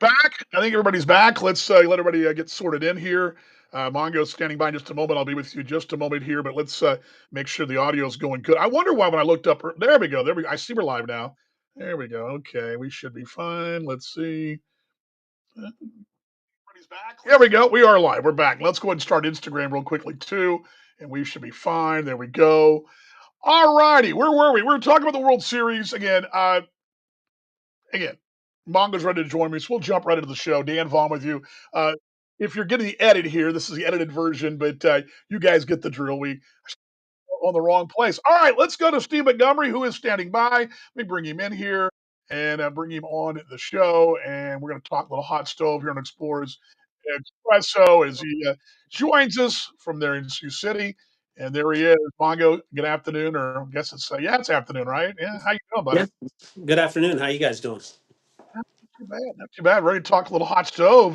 Back. I think everybody's back. Let's let everybody get sorted in here. Mongo's standing by in just a moment. I'll be with you just a moment here, but let's make sure the audio is going good. I wonder why when I looked up, there we go. There we go. I see we're live now. There we go. Okay, we should be fine. Let's see. Everybody's back. There we go. We are live. We're back. Let's go ahead and start Instagram real quickly too, and we should be fine. There we go. All righty. Where were we? We were talking about the World Series again. Again, Mongo's ready to join me, so we'll jump right into the show. Dan Vaughn with you. Uh, if you're getting the edit here, this is the edited version, but you guys get the drill. We on the wrong place. All right, let's go to Steve Montgomery, who is standing by. Let me bring him in here and bring him on the show, and we're going to talk a little hot stove here on Explorers Expresso as he joins us from there in Sioux City. And there he is, Mongo. Good afternoon, or I guess it's yeah, it's afternoon, right? Yeah, how you doing, buddy? Yeah. Good afternoon. How you guys doing? Not too bad, not too bad. Ready to talk a little hot stove.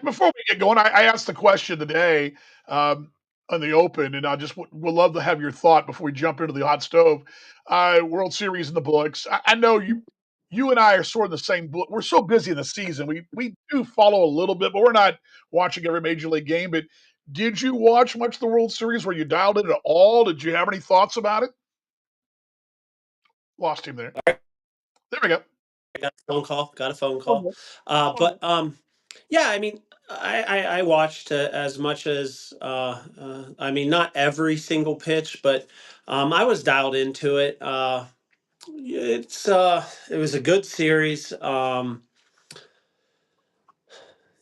Before we get going, I asked the question today on the open, and I just would love to have your thought before we jump into the hot stove. World Series in the books. I know you and I are sort of the same book. We're so busy in the season. We do follow a little bit, but we're not watching every major league game. But did you watch much of the World Series? Were you dialed in at all? Did you have any thoughts about it? Lost him there. All right, There we go. got a phone call. Got a phone Oh, call. boy. But yeah. I mean, I watched as much as I mean, not every single pitch, but I was dialed into it. It was a good series.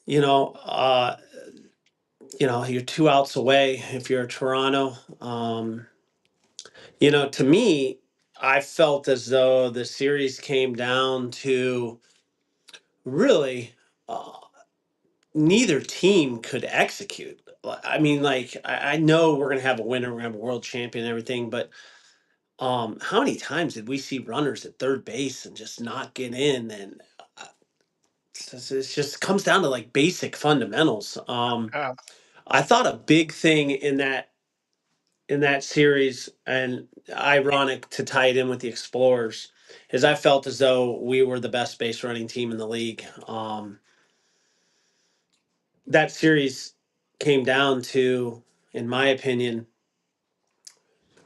You know, uh, you're 2 outs away if you're Toronto. To me, I felt as though the series came down to really. Neither team could execute. I mean, like I know we're gonna have a winner, we're gonna have a world champion and everything, but how many times did we see runners at third base and just not get in? And it's just comes down to like basic fundamentals. Yeah. I thought a big thing in that series, and ironic to tie it in with the Explorers, is I felt as though we were the best base running team in the league. That series came down to, in my opinion,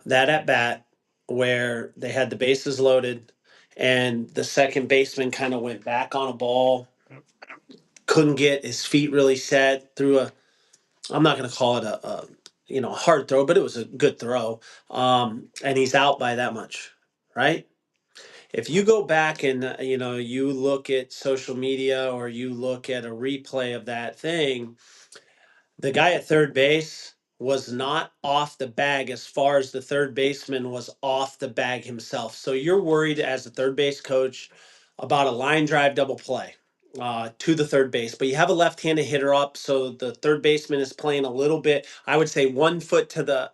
that at bat where they had the bases loaded and the second baseman kind of went back on a ball, couldn't get his feet really set through I'm not going to call it a hard throw, but it was a good throw. And he's out by that much, right? If you go back and you look at social media or you look at a replay of that thing, the guy at third base was not off the bag as far as the third baseman was off the bag himself. So you're worried as a third base coach about a line drive double play to the third base, but you have a left-handed hitter up, so the third baseman is playing a little bit. I would say 1 foot to the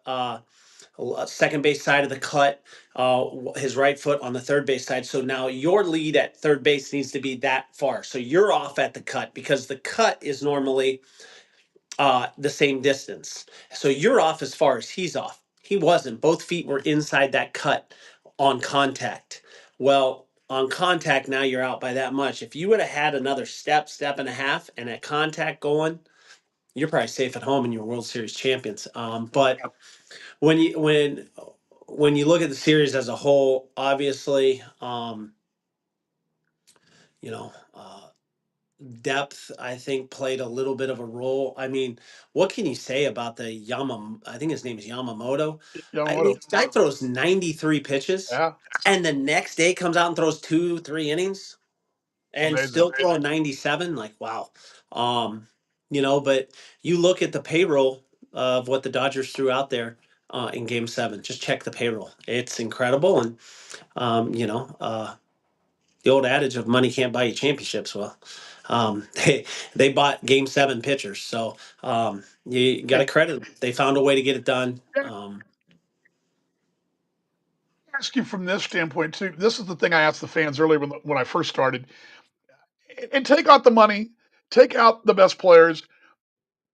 second base side of the cut, his right foot on the third base side. So now your lead at third base needs to be that far. So you're off at the cut because the cut is normally the same distance. So you're off as far as he's off. He wasn't. Both feet were inside that cut on contact. Well, on contact, now you're out by that much. If you would have had another step and a half, and at contact going, you're probably safe at home and you're World Series champions. But when you look at the series as a whole, obviously, you know. Depth, I think, played a little bit of a role. I mean, what can you say about the I think his name is Yamamoto. I mean, Yamamoto. this guy throws 93 pitches, Yeah. and the next day comes out and throws 2, 3 innings, and Amazing. still throwing 97. Like, wow. But you look at the payroll of what the Dodgers threw out there in Game 7. Just check the payroll; it's incredible. And the old adage of money can't buy you championships. Well, they bought Game 7 pitchers, so you got to Hey, credit them. They found a way to get it done. can I ask you from this standpoint too. This is the thing I asked the fans earlier when I first started. And take out the money, take out the best players,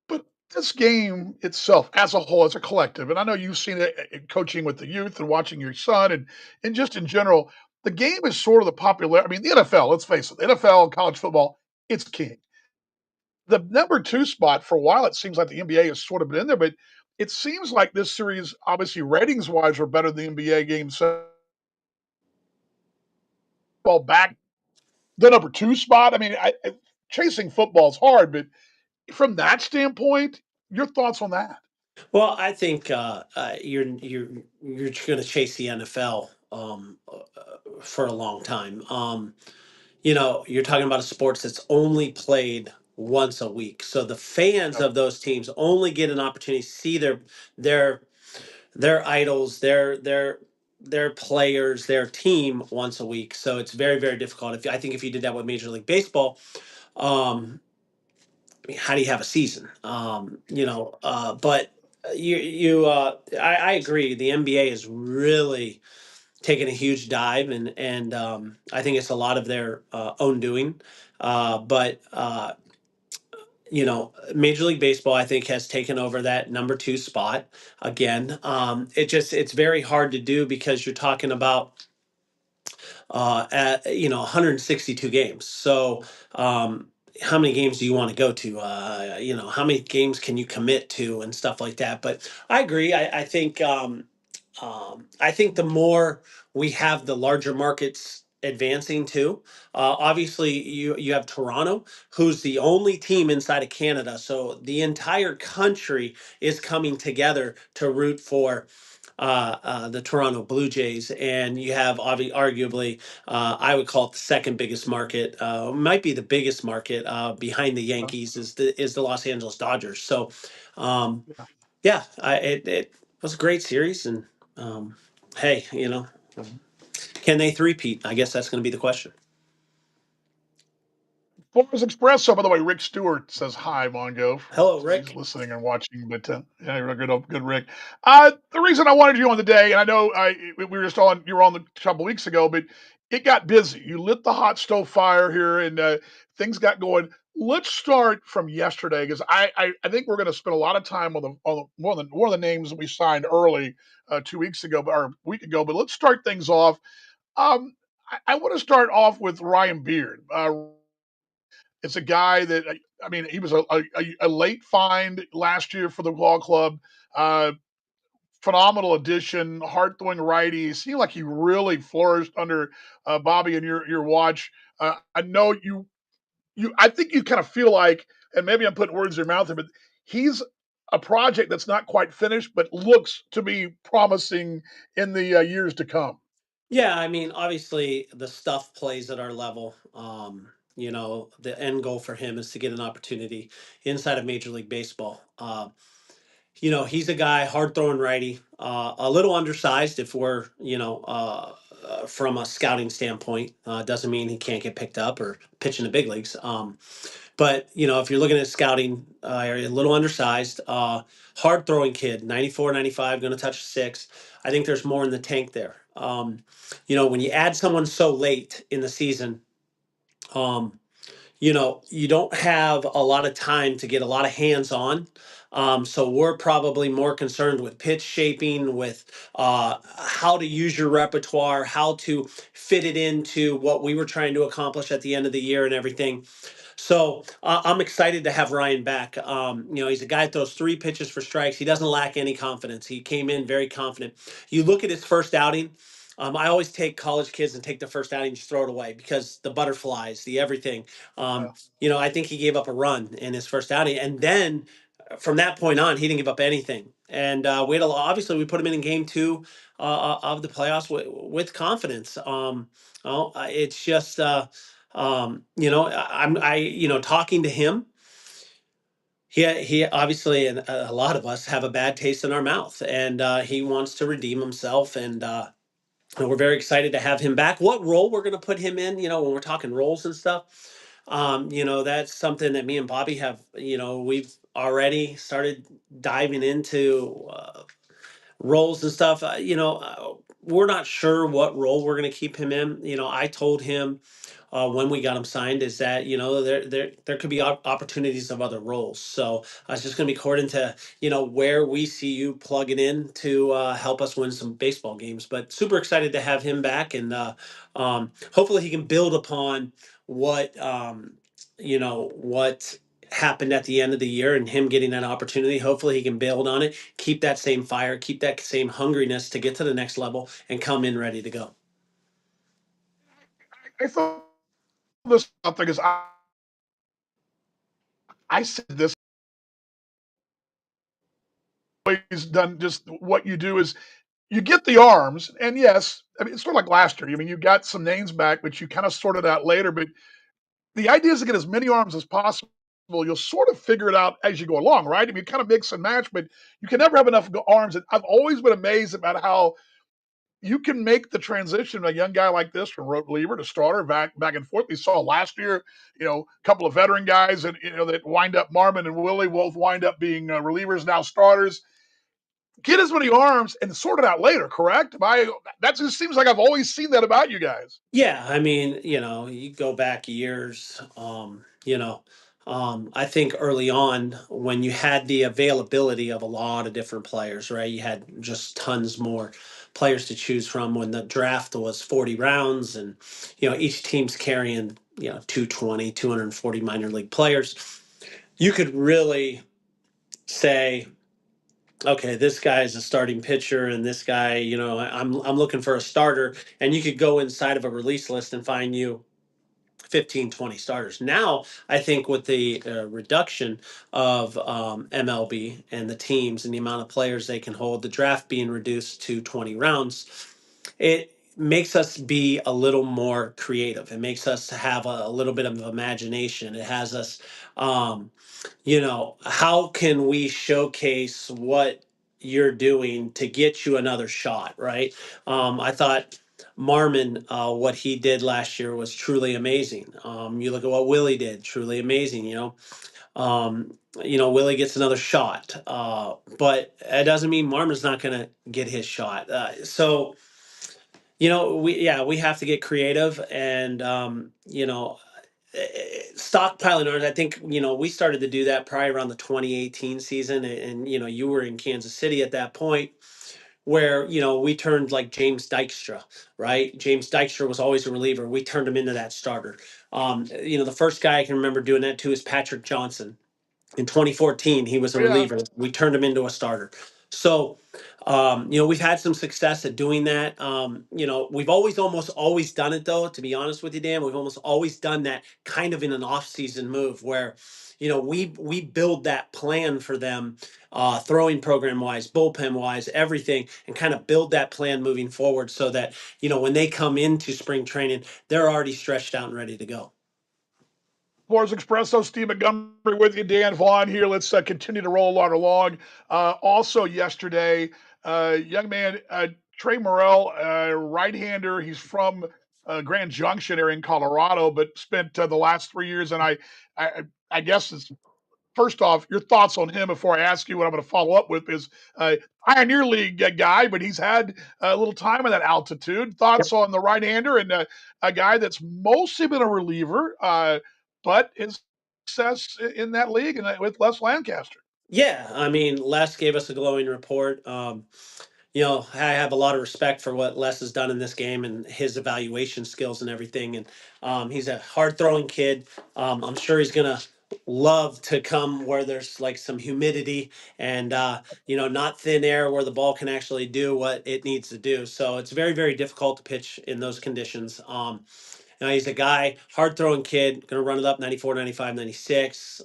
but this game itself, as a whole, as a collective, and I know you've seen it in coaching with the youth and watching your son, and just in general. the game is sort of the popular. I mean, the NFL. Let's face it, the NFL, college football, it's king. The number two spot for a while, it seems like the NBA has sort of been in there, but it seems like this series, obviously ratings wise, are better than the NBA games. So, well, back the number two spot. I mean, chasing football is hard, but from that standpoint, your thoughts on that? Well, I think you're going to chase the NFL for a long time. You're talking about a sports that's only played once a week, so the fans Yep. of those teams only get an opportunity to see their their idols, their players, their team once a week. So it's very very difficult. If I think if you did that with Major League Baseball, um, I mean, how do you have a season? But I agree. The NBA is really taking a huge dive, and I think it's a lot of their own doing. But Major League Baseball, I think, has taken over that number two spot again. It's very hard to do because you're talking about 162 games. So how many games do you want to go to? How many games can you commit to and stuff like that. But I agree. I think the more we have the larger markets advancing too. Obviously, you have Toronto, who's the only team inside of Canada, so the entire country is coming together to root for the Toronto Blue Jays, and you have arguably, I would call it the second biggest market, might be the biggest market behind the Uh, Yankees is the Los Angeles Dodgers. So, um, yeah. yeah, it was a great series, and hey, can they three-peat? I guess that's going to be the question. Flores Expresso, by the way, Rick Stewart says hi, Mongo. Hello, He's Rick. listening and watching, but yeah, you're a good Rick. The reason I wanted you on today, and I know we were just on, you were on a couple weeks ago, but it got busy. You lit the hot stove fire here, and things got going. Let's start from yesterday because I think we're going to spend a lot of time on one of the names that we signed early 2 weeks ago or a week ago. But let's start things off. Um, I want to start off with Ryan Beard. It's a guy that I mean, he was a late find last year for the ball club. Uh, Phenomenal addition, hard throwing righty. He seemed like he really flourished under Bobby and your watch. I know you. I think you kind of feel like, and maybe I'm putting words in your mouth here, but he's a project that's not quite finished, but looks to be promising in the years to come. Yeah, I mean, obviously the stuff plays at our level. The end goal for him is to get an opportunity inside of Major League Baseball. He's a guy, hard throwing righty, a little undersized if we're, from a scouting standpoint. Doesn't mean he can't get picked up or pitch in the big leagues. But if you're looking at scouting area, a little undersized, hard throwing kid, 94, 95, going to touch six. I think there's more in the tank there. When you add someone so late in the season, um, you don't have a lot of time to get a lot of hands on. So we're probably more concerned with pitch shaping, with how to use your repertoire, how to fit it into what we were trying to accomplish at the end of the year and everything. So I'm excited to have Ryan back. He's a guy that throws three pitches for strikes. He doesn't lack any confidence. He came in very confident. You look at his first outing. I always take college kids and take the first outing, just throw it away because the butterflies, the everything. Yeah. I think he gave up a run in his first outing, and then from that point on, he didn't give up anything. And obviously we put him in game two of the playoffs with confidence. It's just. Talking to him, he obviously, and a lot of us have a bad taste in our mouth, and he wants to redeem himself, and we're very excited to have him back. What role we're going to put him in, when we're talking roles and stuff, that's something that me and Bobby have, we've already started diving into roles and stuff. We're not sure what role we're going to keep him in. I told him when we got him signed is that there could be opportunities of other roles. So it's just going to be according to where we see you plugging in to help us win some baseball games. But super excited to have him back, and hopefully he can build upon what what happened at the end of the year and him getting that opportunity. Hopefully he can build on it, keep that same fire, keep that same hungriness to get to the next level and come in ready to go. I thought this something is I said this always done just what you do is you get the arms, and yes, I mean it's sort of like last year. I mean you got some names back, but you kind of sorted out later. But the idea is to get as many arms as possible. You'll sort of figure it out as you go along, right? I mean, you kind of mix and match, but you can never have enough arms. And I've always been amazed about how you can make the transition a young guy like this from reliever to starter back and forth. We saw last year, a couple of veteran guys and that wind up Marmon and Willie both wind up being relievers now starters. Get as many arms and sort it out later. Correct? That just seems like I've always seen that about you guys. Yeah, I mean, you go back years, I think early on when you had the availability of a lot of different players, right? You had just tons more players to choose from when the draft was 40 rounds and, each team's carrying, 220, 240 minor league players. You could really say, okay, this guy is a starting pitcher, and this guy, I'm looking for a starter, and you could go inside of a release list and find you 15, 20 starters. Now, I think with the reduction of MLB and the teams and the amount of players they can hold, the draft being reduced to 20 rounds, it makes us be a little more creative. It makes us have a little bit of imagination. It has us, how can we showcase what you're doing to get you another shot, right? I thought Marmon, what he did last year was truly amazing. You look at what Willie did, truly amazing. Willie gets another shot, but it doesn't mean Marmon's not going to get his shot. So we have to get creative and stockpiling ours. I think we started to do that probably around the 2018 season, and you were in Kansas City at that point where we turned like James Dykstra, right? James Dykstra was always a reliever. We turned him into that starter. The first guy I can remember doing that too is Patrick Johnson. In 2014, he was a Oh, yeah. reliever. We turned him into a starter. So, we've had some success at doing that. We've almost always done it though, to be honest with you, Dan. We've almost always done that kind of in an off-season move where, we build that plan for them, throwing program wise, bullpen wise, everything, and kind of build that plan moving forward so that, when they come into spring training, they're already stretched out and ready to go. Floors Expresso, Steve Montgomery with you, Dan Vaughn here. Let's continue to roll on along. Also, yesterday, young man, Trey Morrell, right-hander. He's from Grand Junction area in Colorado, but spent the last 3 years. And I, I guess it's first off, your thoughts on him before I ask you what I'm going to follow up with is Pioneer League guy, but he's had a little time in that altitude. Thoughts on the right-hander and a guy that's mostly been a reliever, but his success in that league and with Les Lancaster. Yeah, I mean, Les gave us a glowing report. I have a lot of respect for what Les has done in this game and his evaluation skills and everything. And he's a hard throwing kid. I'm sure he's gonna love to come where there's like some humidity and not thin air where the ball can actually do what it needs to do. So it's very, very difficult to pitch in those conditions. He's a guy, hard throwing kid, going to run it up 94, 95, 96,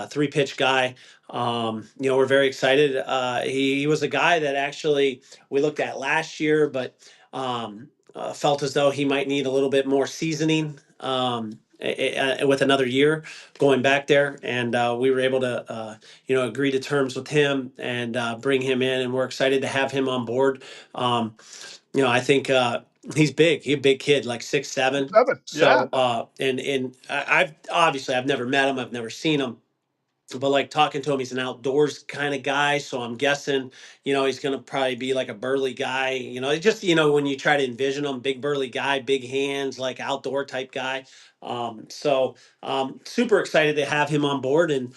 three pitch guy. We're very excited. He was a guy that actually we looked at last year, but felt as though he might need a little bit more seasoning with another year going back there. And we were able to, agree to terms with him and bring him in. And we're excited to have him on board. I think he's big. He's a big kid, like 6'7". 7, yeah. So, and I've never met him. I've never seen him, but like talking to him, he's an outdoors kind of guy, so I'm guessing, he's going to probably be like a burly guy. It just, when you try to envision him, big burly guy, big hands, like outdoor type guy. Super excited to have him on board. And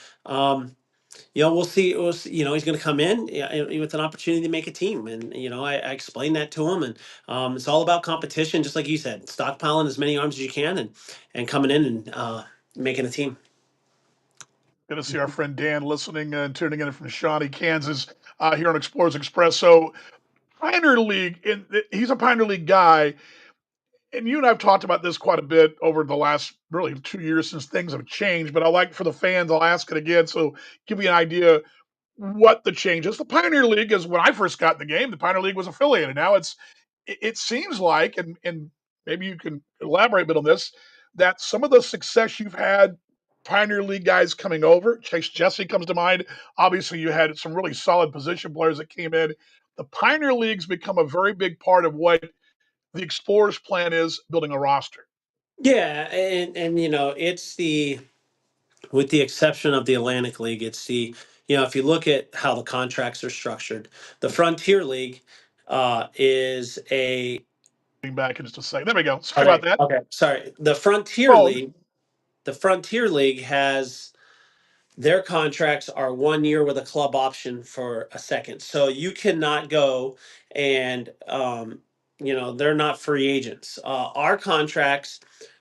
we'll see, he's going to come in, with an opportunity to make a team. And I explained that to him. And it's all about competition, just like you said, stockpiling as many arms as you can, and coming in and making a team. Good to see our friend Dan listening and tuning in from Shawnee, Kansas, here on Explorers Expresso. Pioneer League, he's a Pioneer League guy, and you and I've talked about this quite a bit over the last really 2 years since things have changed. But I like for the fans, I'll ask it again. So give you an idea what the change is. The Pioneer League is when I first got in the game. The Pioneer League was affiliated. Now it seems like, and maybe you can elaborate a bit on this, that some of the success you've had, Pioneer League guys coming over, Chase Jesse comes to mind. Obviously, you had some really solid position players that came in. The Pioneer League's become a very big part of what the Explorers plan is building a roster. Yeah, and it's the with the exception of the Atlantic League, it's if you look at how the contracts are structured, the Frontier League is a Getting back in just a second. There we go. Sorry about okay. that. Okay, sorry. Phone. The Frontier League has their contracts are 1 year with a club option for a second. So you cannot go and they're not free agents. Our contracts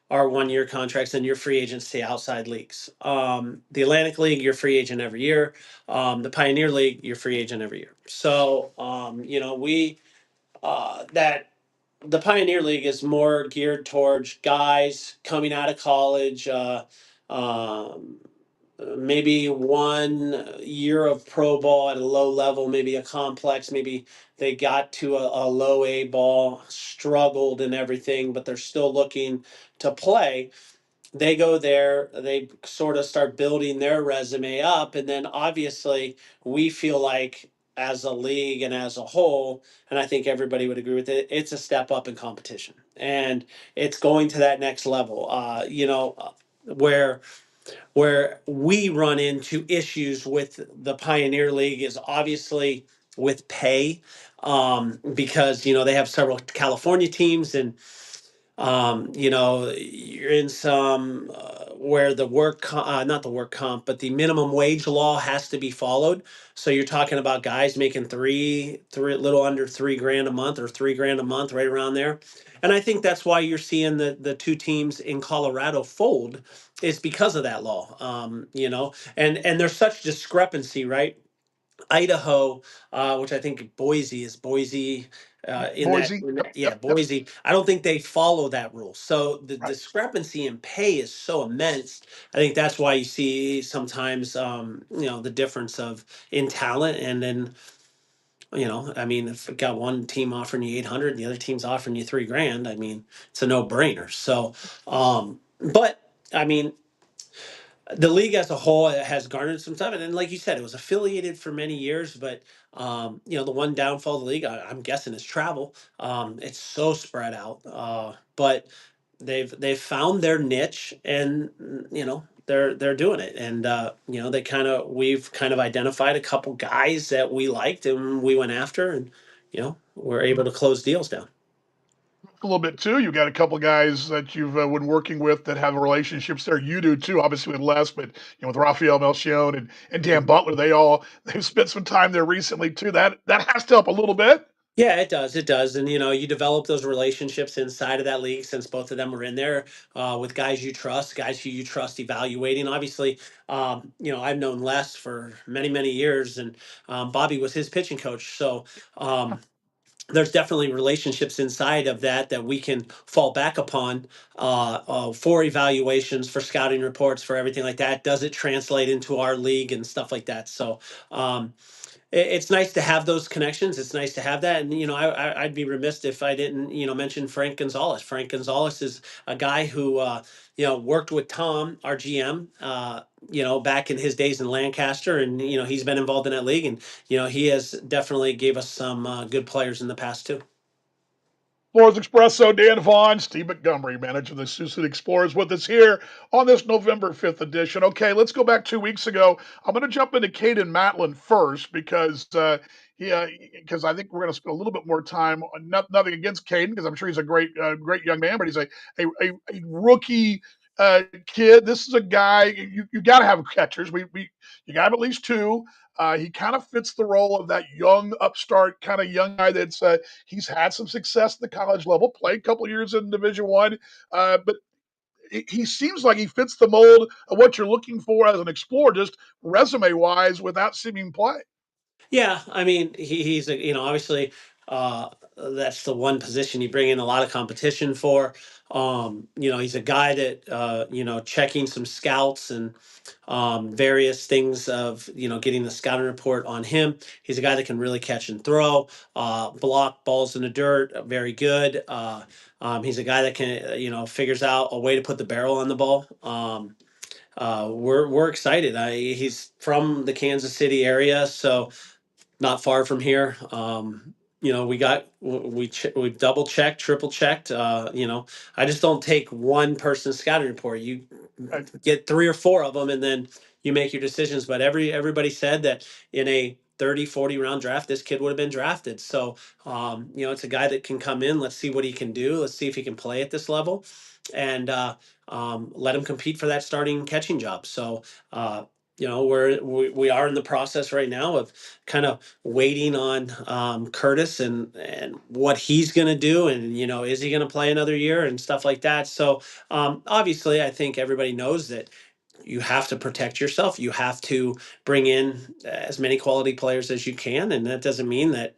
are 1 year contracts, and you're free agents to outside leagues. The Atlantic League, you're free agent every year. The Pioneer League, you're free agent every year. So we that the Pioneer League is more geared towards guys coming out of college. Um, Maybe 1 year of pro ball at a low level, maybe a complex, maybe they got to a low A ball, struggled and everything, but they're still looking to play. They go there, they sort of start building their resume up, and then obviously we feel like as a league and as a whole, and I think everybody would agree with it, it's a step up in competition, and it's going to that next level. Where we run into issues with the Pioneer League is obviously with pay, because they have several California teams, and you're in some where the not the work comp, but the minimum wage law has to be followed. So you're talking about guys making three, little under 3 grand a month, or 3 grand a month, right around there. And I think that's why you're seeing the two teams in Colorado fold, is because of that law. And there's such discrepancy, right? Idaho, which I think Boise, in that, Boise. Yep, yeah, yep, yep. Boise. I don't think they follow that rule. So the discrepancy in pay is so immense. I think that's why you see sometimes, the difference of in talent, and then, I mean, if you got one team offering you 800, the other team's offering you 3 grand, I mean, it's a no brainer. So, but I mean, the league as a whole has garnered some stuff, and then, like you said, it was affiliated for many years. But the one downfall of the league, I'm guessing, is travel. It's so spread out, but they've found their niche, and they're doing it. And we've kind of identified a couple guys that we liked and we went after, and we're able to close deals down. A little bit too. You've got a couple guys that you've been working with that have relationships there. You do too, obviously with Les, but with Rafael Melchion and Dan Butler, they've spent some time there recently too. That has to help a little bit. Yeah, it does. It does. And, you develop those relationships inside of that league, since both of them were in there, with guys you trust, guys who you trust evaluating. Obviously, I've known Les for many, many years, and Bobby was his pitching coach. So, there's definitely relationships inside of that we can fall back upon, for evaluations, for scouting reports, for everything like that. Does it translate into our league and stuff like that? So, it's nice to have those connections. It's nice to have that. And, I'd be remiss if I didn't, mention Frank Gonzalez. Frank Gonzalez is a guy who, worked with Tom, our GM, back in his days in Lancaster. And, he's been involved in that league. And, he has definitely gave us some good players in the past too. Explorers Expresso, Dan Vaughn, Steve Montgomery, manager of the Sioux City Explorers, with us here on this November 5th edition. Okay, let's go back 2 weeks ago. I'm going to jump into Caden Matlin first because I think we're going to spend a little bit more time on nothing against Caden because I'm sure he's a great young man, but he's a rookie kid. This is a guy you got to have catchers. We you got to have at least two. He kind of fits the role of that young upstart kind of young guy that's he's had some success at the college level, played a couple of years in Division One, but he seems like he fits the mold of what you're looking for as an explorer, just resume wise, without seeming play. Yeah, I mean, he's a, obviously, uh, that's the one position you bring in a lot of competition for. He's a guy that checking some scouts and various things of getting the scouting report on him. He's a guy that can really catch and throw, block balls in the dirt, very good. He's a guy that can figures out a way to put the barrel on the ball. We're excited. He's from the Kansas City area, so not far from here. We've double checked, triple checked. I just don't take one person's scouting report. You Right. get three or four of them, and then you make your decisions. But everybody said that in a 30, 40 round draft, this kid would have been drafted. So it's a guy that can come in. Let's see what he can do. Let's see if he can play at this level, and let him compete for that starting catching job. So. We are in the process right now of kind of waiting on Curtis and what he's going to do, and is he going to play another year and stuff like that. So obviously, I think everybody knows that you have to protect yourself. You have to bring in as many quality players as you can, and that doesn't mean that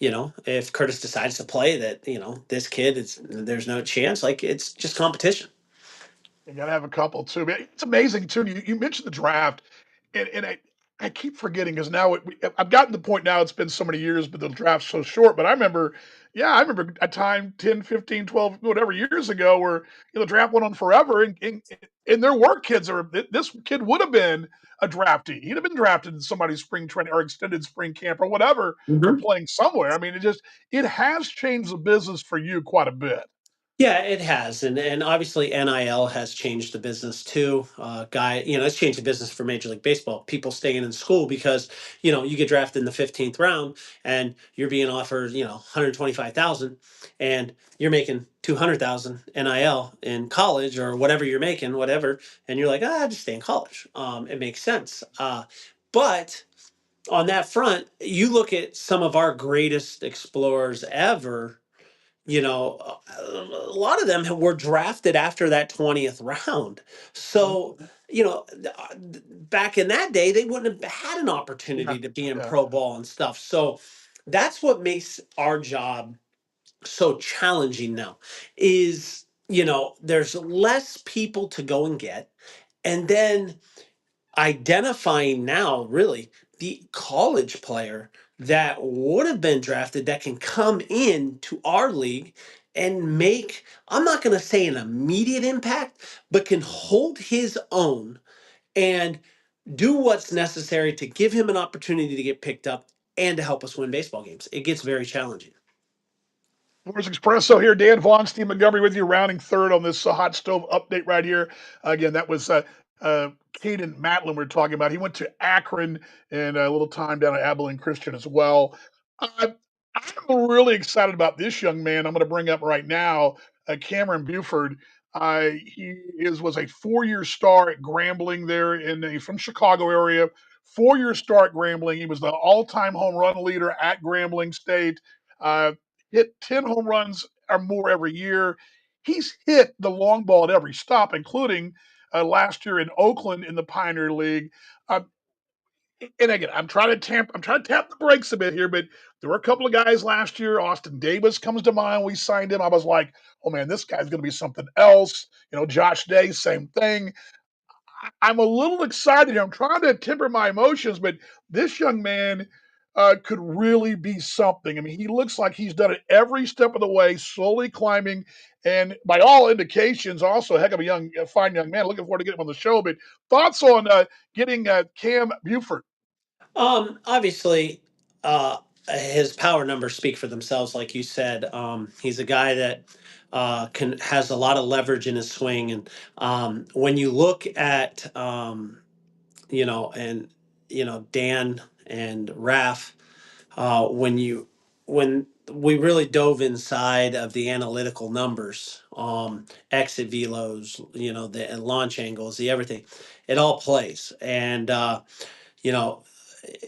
if Curtis decides to play, that this kid there's no chance. Like, it's just competition. You got to have a couple too. It's amazing too. You mentioned the draft, and I keep forgetting because now I've gotten to the point now. It's been so many years, but the draft's so short. But I remember a time 10, 15, 12, whatever years ago where the draft went on forever, and there were kids that were, this kid would have been a draftee. He'd have been drafted in somebody's spring training or extended spring camp or whatever, or playing somewhere. I mean, it has changed the business for you quite a bit. Yeah, it has, and obviously NIL has changed the business too. It's changed the business for Major League Baseball. People staying in school because you get drafted in the 15th round and you're being offered 125,000, and you're making 200,000 NIL in college or whatever you're making, whatever, and you're like, just stay in college. It makes sense. But on that front, you look at some of our greatest explorers ever. A lot of them were drafted after that 20th round. Mhm. So, back in that day, they wouldn't have had an Yeah, opportunity to be in yeah. pro ball and stuff. So, that's what makes our job so challenging now is, there's less people to go and get. And then identifying now really the college player that would have been drafted that can come in to our league and make, I'm not going to say an immediate impact, but can hold his own and do what's necessary to give him an opportunity to get picked up and to help us win baseball games. It gets very challenging. Flores Expresso here. Dan Vaughn, Steve Montgomery with you, rounding third on this hot stove update right here. Again, that was Caden Matlin we are talking about. He went to Akron and a little time down at Abilene Christian as well. I, I'm really excited about this young man I'm going to bring up right now, Cameron Buford. Was a 4-year star at Grambling there from Chicago area. 4-year star at Grambling. He was the all-time home run leader at Grambling State. Uh, Hit 10 home runs or more every year. He's hit the long ball at every stop, including last year in Oakland in the Pioneer League. Uh, and again, I'm trying to tap the brakes a bit here, but there were a couple of guys last year. Austin Davis comes to mind. We signed him. I was like, oh man, this guy's going to be something else. Josh Day, same thing. I'm a little excited here. I'm trying to temper my emotions, but this young man could really be something. I mean, he looks like he's done it every step of the way, slowly climbing, and by all indications, also a heck of a fine young man. Looking forward to getting him on the show. But thoughts on getting Cam Buford? Obviously, his power numbers speak for themselves, like you said. He's a guy that can has a lot of leverage in his swing, and when you look at and Dan and Raf, when we really dove inside of the analytical numbers, exit velos, the launch angles, the everything, it all plays, and you know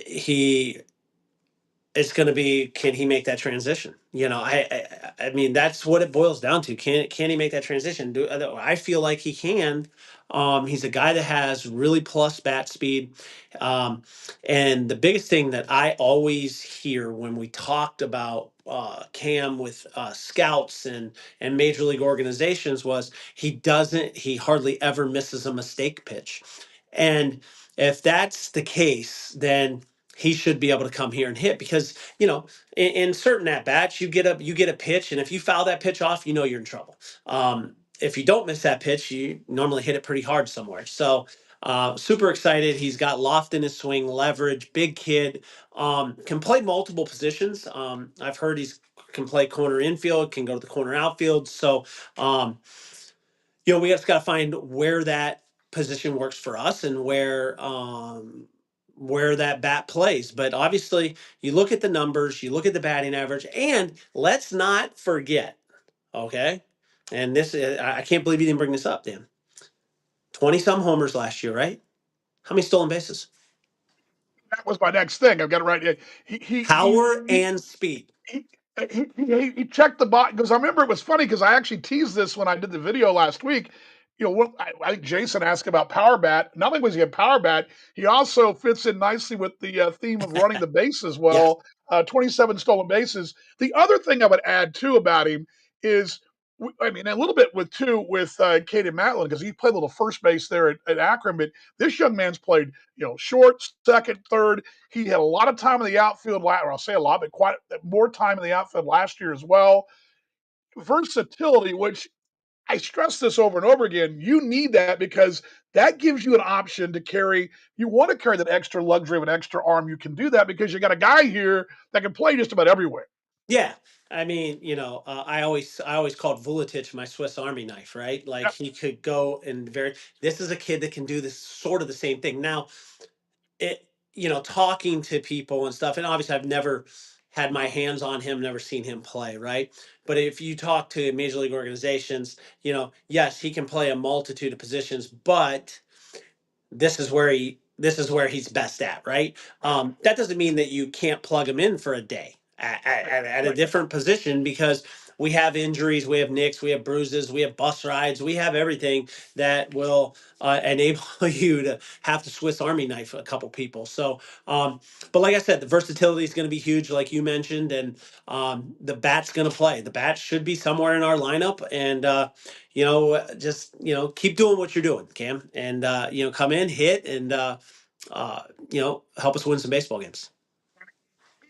he it's going to be, can he make that transition? I mean, that's what it boils down to. Can he make that transition? I feel like he can. He's a guy that has really plus bat speed. um, and the biggest thing that I always hear when we talked about Cam with scouts and major league organizations was he hardly ever misses a mistake pitch. And if that's the case, then he should be able to come here and hit, because in certain at bats you get a pitch, and if you foul that pitch off, you're in trouble. If you don't miss that pitch, you normally hit it pretty hard somewhere. So super excited. He's got loft in his swing, leverage, big kid, can play multiple positions. I've heard he's can play corner infield, can go to the corner outfield. So um, we just got to find where that position works for us, and where that bat plays. But obviously, you look at the numbers, you look at the batting average, and let's not forget, okay? And this I can't believe you didn't bring this up, Dan. 20 some homers last year, right? How many stolen bases? That was my next thing. I've got it right here. He he he Power he and speed. he, he checked the box because I remember it was funny because I actually teased this when I did the video last week. I think Jason asked about Power Bat. Not only was he a Power Bat, he also fits in nicely with the theme of running the bases Yeah. well. 27 stolen bases. The other thing I would add too about him is, I mean, a little bit with Caden Matlin, because he played a little first base there at Akron, but this young man's played short, second, third. He had a lot of time in the outfield, or I'll say a lot, but quite more time in the outfield last year as well. Versatility, which I stress this over and over again, you need that because that gives you an option to carry. You want to carry that extra luxury of an extra arm. You can do that because you got a guy here that can play just about everywhere. Yeah. I mean, I always called Vuletic my Swiss Army knife, right? Like Yep. he could go and this is a kid that can do this sort of the same thing. Now, it, talking to people and stuff, and obviously I've never had my hands on him, never seen him play, right? But if you talk to major league organizations, yes, he can play a multitude of positions, but this is where he's best at, right? That doesn't mean that you can't plug him in for a day Right. at a Right. different position, because we have injuries, we have nicks, we have bruises, we have bus rides, we have everything that will enable you to have to Swiss Army knife a couple people. So, but like I said, the versatility is going to be huge, like you mentioned, and the bat's going to play. The bat should be somewhere in our lineup, and just keep doing what you're doing, Cam, and come in, hit, and help us win some baseball games.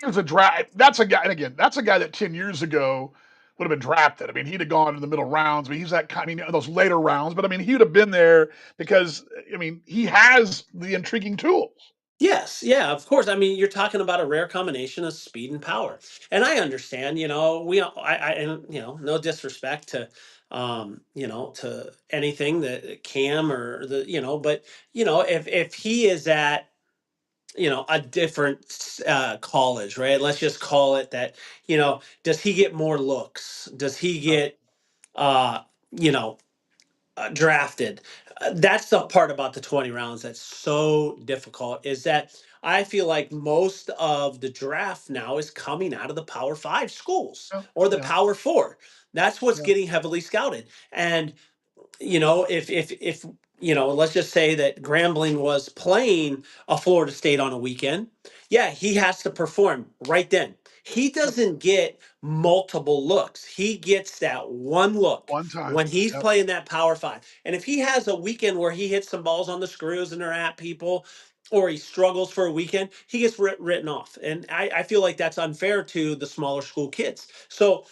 He was a draft. That's a guy, and again, that's a guy that 10 years ago would have been drafted. I mean, he'd have gone in the middle rounds. I mean, he's that kind. I mean, those later rounds. But I mean, he would have been there because I mean, he has the intriguing tools. Yes, yeah, of course. I mean, you're talking about a rare combination of speed and power, and I understand. And no disrespect to anything that Cam or but if he is at a different college, right? Let's just call it that. Does he get more looks? Does he Uh, get uh, you know drafted? That's the part about the 20 rounds that's so difficult, is that I feel like most of the draft now is coming out of the Power Five schools yeah, or the yeah, Power Four. That's what's yeah. getting heavily scouted. And if let's just say that Grambling was playing a Florida State on a weekend, yeah, he has to perform right then. He Yep. doesn't get multiple looks. He gets that one look One time. when he's Yep. playing that Power Five. And if he has a weekend where he hits some balls on the screws and they're at people, or he struggles for a weekend, he gets written off. And I feel like that's unfair to the smaller school kids. So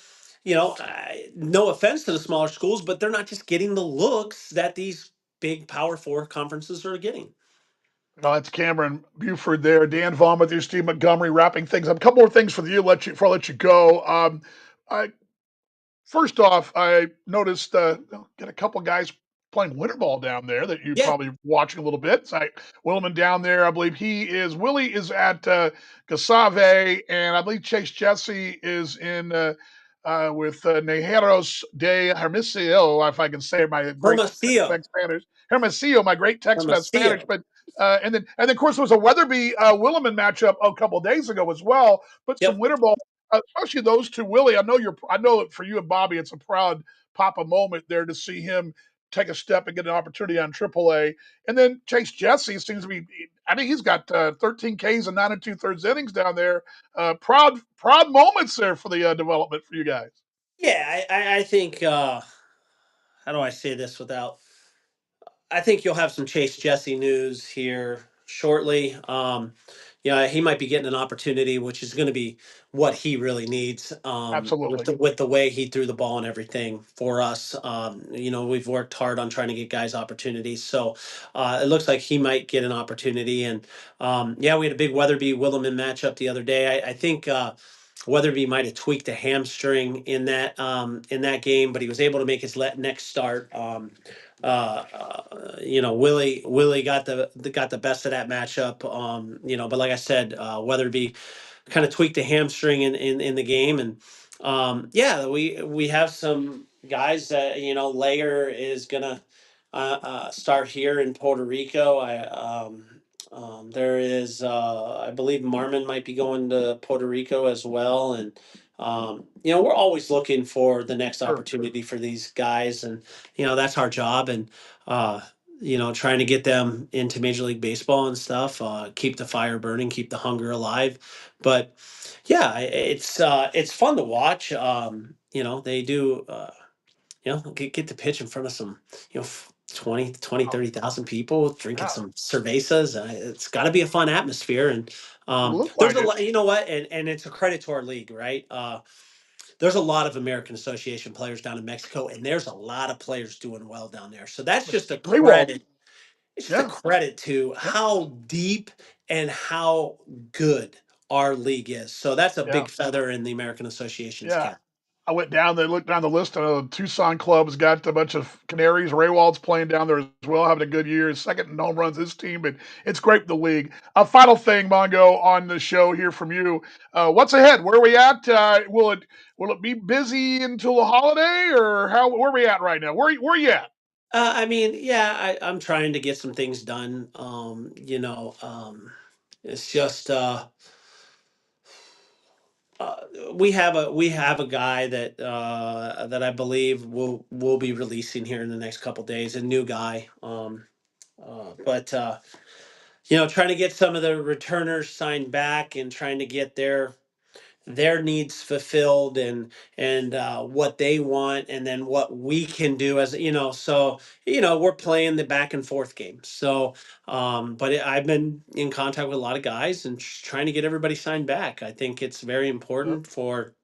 no offense to the smaller schools, but they're not just getting the looks that these big Power Four conferences are getting. That's Cameron Buford there. Dan Vaughn with you, Steve Montgomery wrapping things up. A couple more things for you. Before I let you go. I First off, I noticed get a couple guys playing winter ball down there that you Yeah, probably watching a little bit. It's like Willman down there. I believe Willie is at Gasave, and I believe Chase Jesse is in with Nejeros de Hermosillo, if I can say my great Hermosillo, Tex-Mex Spanish. Hermosillo, my great Tex-Mex Spanish. Hermosillo. But and then of course there was a Weatherby Williman matchup a couple days ago as well. But some Yep. winter ball, especially those two. Willie, I know that for you and Bobby, it's a proud Papa moment there to see him take a step and get an opportunity on AAA. And then Chase Jesse seems to be. I mean, he's got 13 Ks and 9 2/3 innings down there. Proud moments there for the development for you guys. Yeah, I think. How do I say this without I think you'll have some Chase Jesse news here shortly. Yeah, he might be getting an opportunity, which is going to be what he really needs with Absolutely. the way he threw the ball and everything for us. We've worked hard on trying to get guys opportunities, so it looks like he might get an opportunity. And yeah, we had a big Weatherby Williman matchup the other day. I think. Weatherby might have tweaked a hamstring in that game, but he was able to make his next start. Willie got the best of that matchup. But like I said, Weatherby kind of tweaked a hamstring in the game, and yeah, we have some guys that Layer is gonna start here in Puerto Rico. There is I believe Marmon might be going to Puerto Rico as well, and we're always looking for the next Sure. opportunity for these guys, and that's our job, and uh, trying to get them into Major League Baseball and stuff, keep the fire burning, keep the hunger alive. But yeah, it's fun to watch. They do. Get to pitch in front of some, 20, Oh, 30,000 people drinking yeah. some cervezas. It's got to be a fun atmosphere. And Look there's like a it. lot, you know what? And it's a credit to our league, right? There's a lot of American Association players down in Mexico, and there's a lot of players doing well down there. So that's just a Rewald. credit. It's just a Yeah. credit to Yeah. how deep and how good our league is. So that's a Yeah. big feather in the American Association's Yeah. cap. I went down there, looked down the list. Tucson club's got a bunch of Canaries. Raywald's playing down there as well, having a good year. Second in home runs his team, but it's great for the league. A final thing, Mongo, on the show here from you. What's ahead? Where are we at? Will it be busy until the holiday, or where are we at right now? Where you at? I mean, yeah, I'm trying to get some things done. It's just uh, we have a guy that I believe will be releasing here in the next couple days, a new guy. But trying to get some of the returners signed back and trying to get their needs fulfilled, and what they want, and then what we can do as so we're playing the back and forth game. So I've been in contact with a lot of guys and trying to get everybody signed back. I think it's very Sure. important for.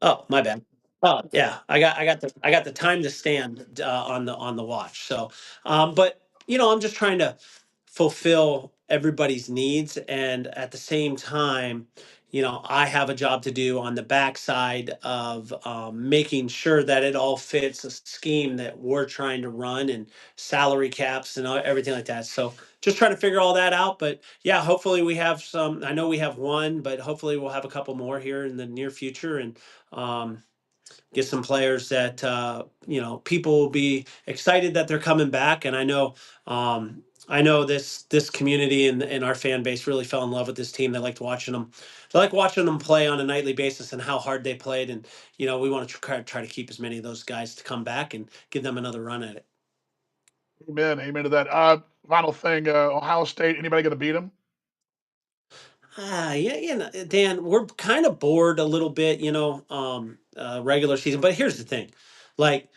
Oh, my bad. Oh, yeah. I got the time to stand on the watch. So, but I'm just trying to fulfill everybody's needs, and at the same time, I have a job to do on the backside of making sure that it all fits a scheme that we're trying to run, and salary caps and everything like that. So, just trying to figure all that out. But yeah, hopefully we have some. I know we have one, but hopefully we'll have a couple more here in the near future, and um, get some players that people will be excited that they're coming back. And I know this community and our fan base really fell in love with this team. They liked watching them. They like watching them play on a nightly basis and how hard they played. And we want to try to keep as many of those guys to come back and give them another run at it. Amen. Amen to that. Final thing. Ohio State. Anybody going to beat them? Yeah, Dan, we're kind of bored a little bit, regular season. But here's the thing, like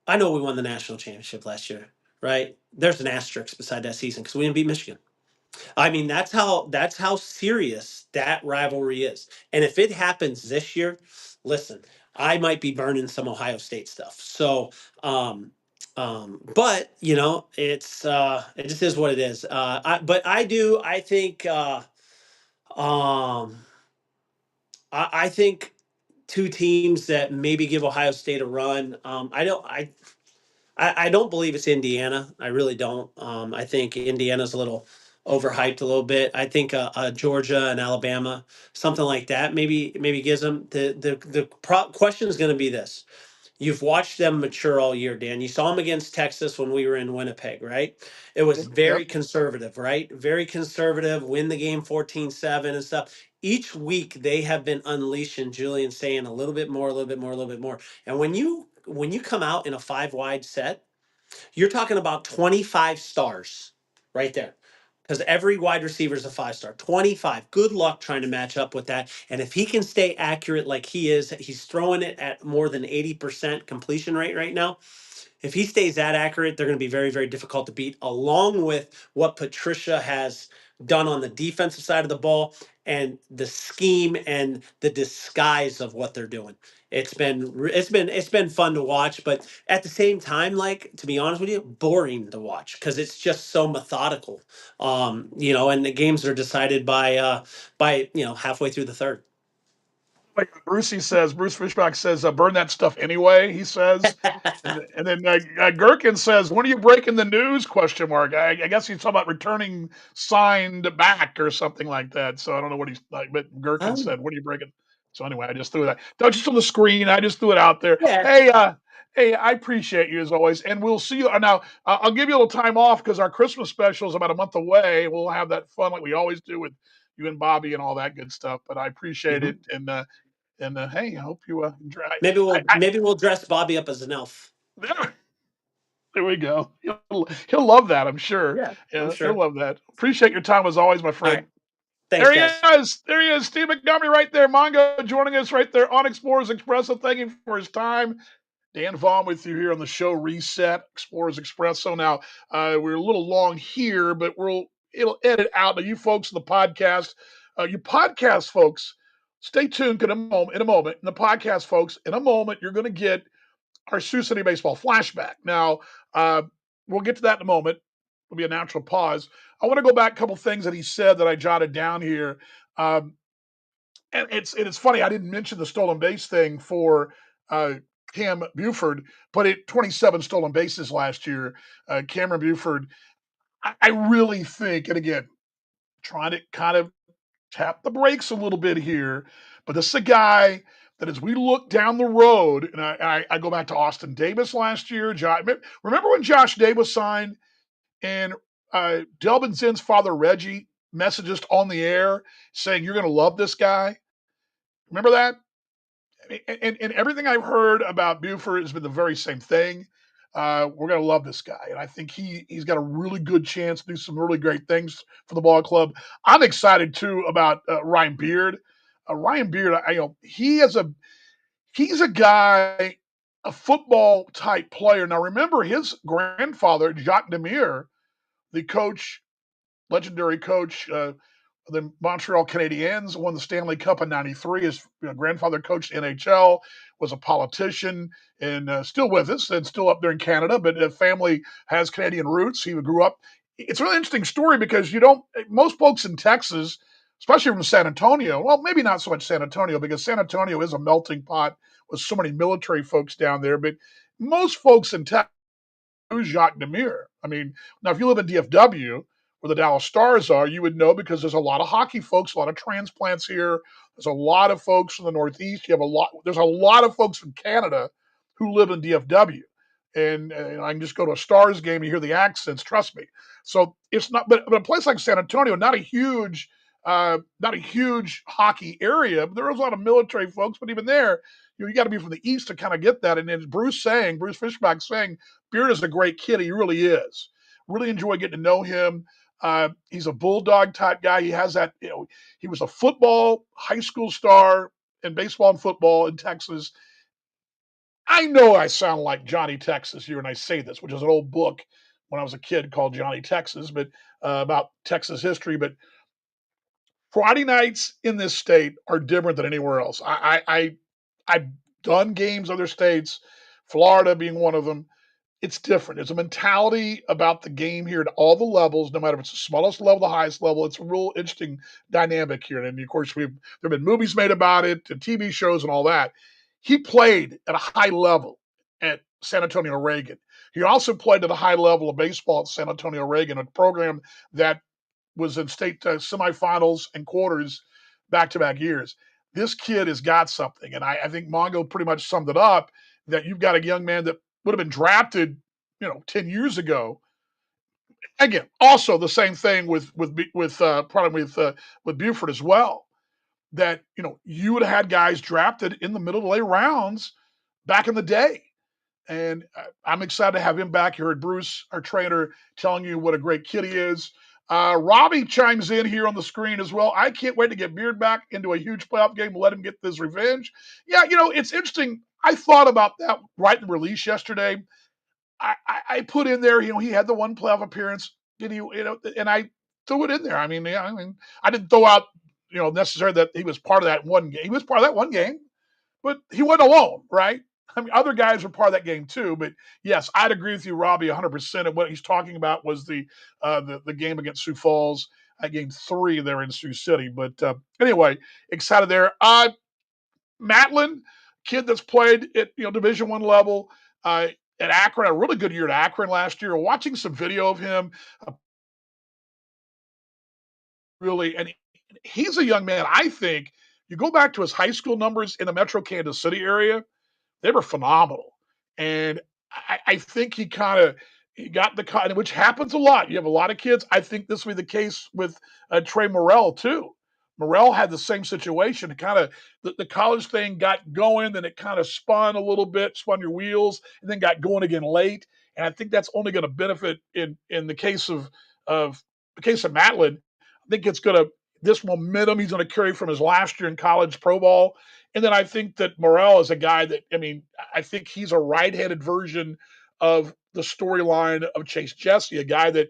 I know we won the national championship last year, right? There's an asterisk beside that season because we didn't beat Michigan. I mean, that's how serious that rivalry is. And if it happens this year, listen, I might be burning some Ohio State stuff. So, um, But it just is what it is. I think um, I think two teams that maybe give Ohio State a run. I don't believe it's Indiana. I really don't. I think Indiana's a little overhyped a little bit. I think Georgia and Alabama, something like that, maybe gives them the question is going to be this. You've watched them mature all year, Dan. You saw them against Texas when we were in Winnipeg, right? It was Yep. very conservative, right? Very conservative, win the game 14-7 and stuff. Each week they have been unleashing Julian saying a little bit more, a little bit more, a little bit more. And when you come out in a five wide set, you're talking about 25 stars right there. Because every wide receiver is a 5 star. 25. Good luck trying to match up with that. And if he can stay accurate like he is, he's throwing it at more than 80% completion rate right now. If he stays that accurate, they're going to be very, very difficult to beat, along with what Patricia has done on the defensive side of the ball and the scheme and the disguise of what they're doing. It's been fun to watch, but at the same time, like, to be honest with you, boring to watch because it's just so methodical. And the games are decided by halfway through the third. Like Bruce Fishback says, burn that stuff anyway. He says, and then Gherkin says, when are you breaking the news? Question mark. I guess he's talking about returning signed back or something like that. So I don't know what he's like, but Gherkin Um, said, when are you breaking? So anyway, I just threw that. Don't just on the screen. I just threw it out there. yeah. Hey, I appreciate you as always, and we'll see you now. I'll give you a little time off because our Christmas special is about a month away. We'll have that fun like we always do with you and Bobby and all that good stuff. But I appreciate it, Mhm. and hey, I hope you enjoy. Maybe we'll dress Bobby up as an elf. There, there we go. He'll love that, I'm sure. Yeah, I'm Yeah, he'll sure. love that. Appreciate your time as always, my All friend. right. Thanks, There he guys. is. There he is. Steve Montgomery right there. Mongo joining us right there on Explorers Expresso. Thank you for his time. Dan Vaughn with you here on the show Reset Explorers Expresso. Now, we're a little long here, but it'll edit out. Now, you folks in the podcast, you podcast folks, stay tuned in a moment. In the podcast folks, in a moment, you're going to get our Sioux City baseball flashback. Now, uh, we'll get to that in a moment. It'll be a natural pause. I want to go back a couple things that he said that I jotted down here. Um, and it's funny. I didn't mention the stolen base thing for uh, Cam Buford, but 27 stolen bases last year. Cameron Buford. I really think, and again, trying to kind of tap the brakes a little bit here, but this is a guy that as we look down the road, and I go back to Austin Davis last year. Remember when Josh Davis signed and Delvin Zinn's father Reggie messaged us on the air saying you're going to love this guy. Remember that? And everything I've heard about Buford has been the very same thing. We're going to love this guy, and I think he's got a really good chance to do some really great things for the ball club. I'm excited too about Ryan Beard. Ryan Beard, he's a guy, a football type player. Now remember his grandfather Jacques Demire, the coach, legendary coach the Montreal Canadiens, won the Stanley Cup in '93. His grandfather coached NHL, was a politician, and still with us and still up there in Canada. But the family has Canadian roots. He grew up. It's a really interesting story because you don't. Most folks in Texas, especially from San Antonio, well, maybe not so much San Antonio because San Antonio is a melting pot with so many military folks down there. But most folks in Texas who's Jacques Demire? I mean, now if you live in DFW, where the Dallas Stars are, you would know because there's a lot of hockey folks, a lot of transplants here. There's a lot of folks from the Northeast. You have a lot. There's a lot of folks from Canada who live in DFW, and I can just go to a Stars game and hear the accents. Trust me. So it's not, but a place like San Antonio, not a huge hockey area, but there is a lot of military folks. But even there, you got to be from the east to kind of get that. And as Bruce Fishback saying, Beard is a great kid. He really is. Really enjoy getting to know him. He's a bulldog type guy. He has that, he was a football high school star in baseball and football in Texas. I know I sound like Johnny Texas here when I say this, which is an old book when I was a kid called Johnny Texas, but about Texas history. But Friday nights in this state are different than anywhere else. I've done games other states, Florida being one of them. it's different. There's a mentality about the game here at all the levels, no matter if it's the smallest level, the highest level. It's a real interesting dynamic here. And of course, there have been movies made about it, and TV shows, and all that. He played at a high level at San Antonio Reagan. He also played at a high level of baseball at San Antonio Reagan, a program that was in state semifinals and quarters back to back years. This kid has got something. And I think Mongo pretty much summed it up that you've got a young man that would have been drafted, 10 years ago. Again, also the same thing probably with Buford as well. That you would have had guys drafted in the middle to late rounds back in the day. And I'm excited to have him back. You heard Bruce, our trainer, telling you what a great kid he is. Robbie chimes in here on the screen as well. I can't wait to get Beard back into a huge playoff game and let him get this revenge. Yeah, it's interesting. I thought about that right in the release yesterday. I put in there, he had the one playoff appearance, and I threw it in there. I didn't throw out, necessarily that he was part of that one game. He was part of that one game, but he wasn't alone, right? Other guys were part of that game too. But yes, I'd agree with you, Robbie, 100%. And what he's talking about was the game against Sioux Falls, game 3 there in Sioux City. But anyway, excited there. Matlin, kid that's played at Division I level at Akron, a really good year at Akron last year. Watching some video of him, really, and he's a young man. I think you go back to his high school numbers in the Metro Kansas City area, they were phenomenal. And I think he got the, which happens a lot. You have a lot of kids. I think this will be the case with Trey Morrell too. Morrell had the same situation. Kind of the college thing got going, then it kind of spun a little bit, spun your wheels, and then got going again late. And I think that's only going to benefit in the case of Matlin. I think it's going to this momentum he's going to carry from his last year in college pro ball. And then I think that Morrell is a guy that, I think he's a right-handed version of the storyline of Chase Jesse, a guy that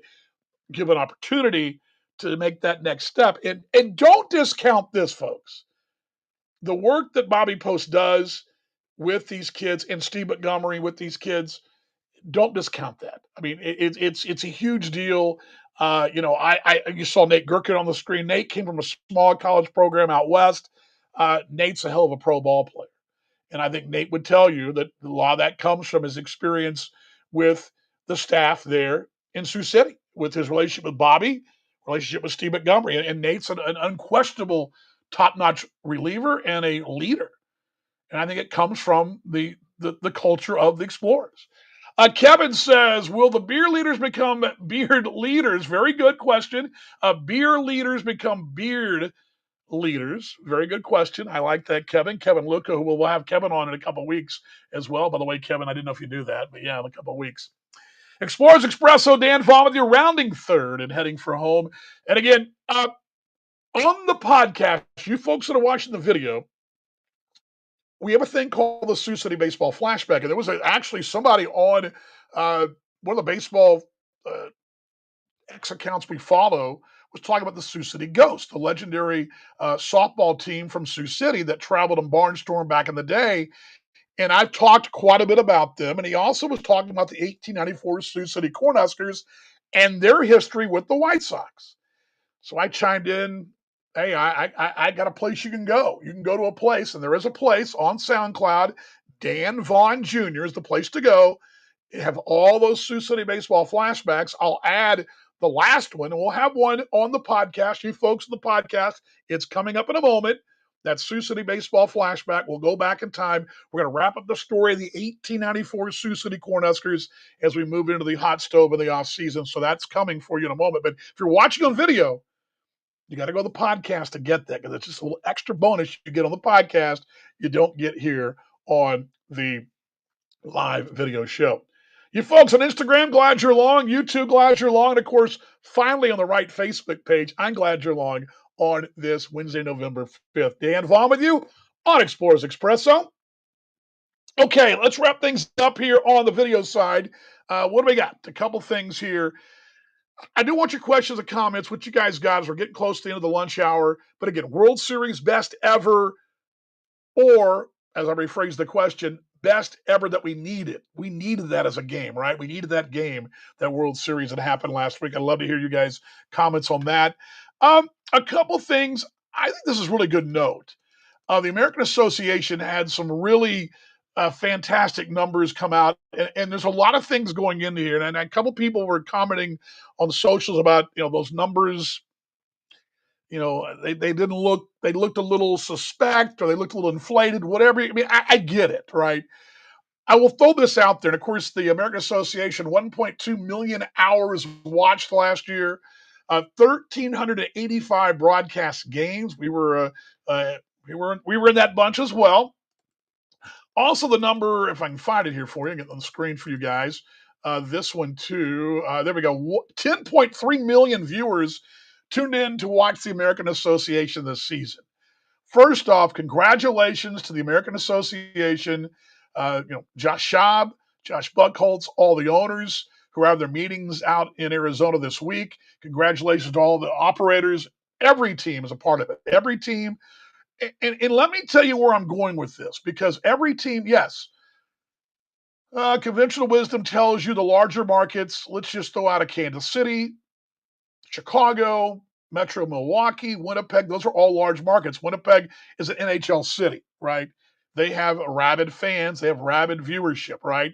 give an opportunity to make that next step. And don't discount this, folks. The work that Bobby Post does with these kids and Steve Montgomery with these kids, don't discount that. It's a huge deal. You saw Nate Gherkin on the screen. Nate came from a small college program out west. Nate's a hell of a pro ball player. And I think Nate would tell you that a lot of that comes from his experience with the staff there in Sioux City, with his relationship with Bobby, relationship with Steve Montgomery. And Nate's an unquestionable top-notch reliever and a leader. And I think it comes from the culture of the Explorers. Kevin says, will the beer leaders become beard leaders? Very good question. Beer leaders become beard leaders. Very good question. I like that, Kevin. Kevin Luca, who we'll have Kevin on in a couple of weeks as well. By the way, Kevin, I didn't know if you knew that, but yeah, in a couple of weeks. Explorers Expresso, Dan Vaughn with you, rounding third and heading for home. And again, on the podcast, you folks that are watching the video, we have a thing called the Sioux City Baseball Flashback. And there was actually somebody on one of the baseball X accounts we follow was talking about the Sioux City Ghost, the legendary softball team from Sioux City that traveled in Barnstorm back in the day. And I've talked quite a bit about them. And he also was talking about the 1894 Sioux City Cornhuskers and their history with the White Sox. So I chimed in, hey, I got a place you can go. You can go to a place, and there is a place on SoundCloud. Dan Vaughn Jr. is the place to go. You have all those Sioux City baseball flashbacks. I'll add the last one, and we'll have one on the podcast. You folks on the podcast, it's coming up in a moment. That Sioux City baseball flashback. We'll go back in time. We're going to wrap up the story of the 1894 Sioux City Cornhuskers as we move into the hot stove of the off season. So that's coming for you in a moment. But if you're watching on video, you got to go to the podcast to get that, because it's just a little extra bonus you get on the podcast you don't get here on the live video show. You folks on Instagram, glad you're along. YouTube, glad you're along. And of course, finally on the right Facebook page, I'm glad you're along on this Wednesday, November 5th. Dan Vaughn with you on Explorers Expresso. Okay, let's wrap things up here on the video side. What do we got? A couple things here. I do want your questions and comments, what you guys got as we're getting close to the end of the lunch hour. But again, World Series best ever, or as I rephrase the question, best ever that we needed. We needed that as a game, right? We needed that game, that World Series that happened last week. I'd love to hear you guys' comments on that. A couple things. I think this is really good note. The American Association had some really fantastic numbers come out, and there's a lot of things going into here. And a couple people were commenting on socials about those numbers. They didn't look. They looked a little suspect, or they looked a little inflated. Whatever. I mean, I get it, right? I will throw this out there. And of course, the American Association, 1.2 million hours watched last year, 1,385 broadcast games. We were in that bunch as well. Also, the number, if I can find it here for you, get it on the screen for you guys. This one too. There we go. 10.3 million viewers tuned in to watch the American Association this season. First off, congratulations to the American Association. Josh Schaub, Josh Buckholz, all the owners who have their meetings out in Arizona this week. Congratulations to all the operators. Every team is a part of it. Every team. And let me tell you where I'm going with this, because every team, yes, conventional wisdom tells you the larger markets. Let's just throw out a Kansas City, Chicago, Metro Milwaukee, Winnipeg. Those are all large markets. Winnipeg is an NHL city, right? They have rabid fans. They have rabid viewership, right?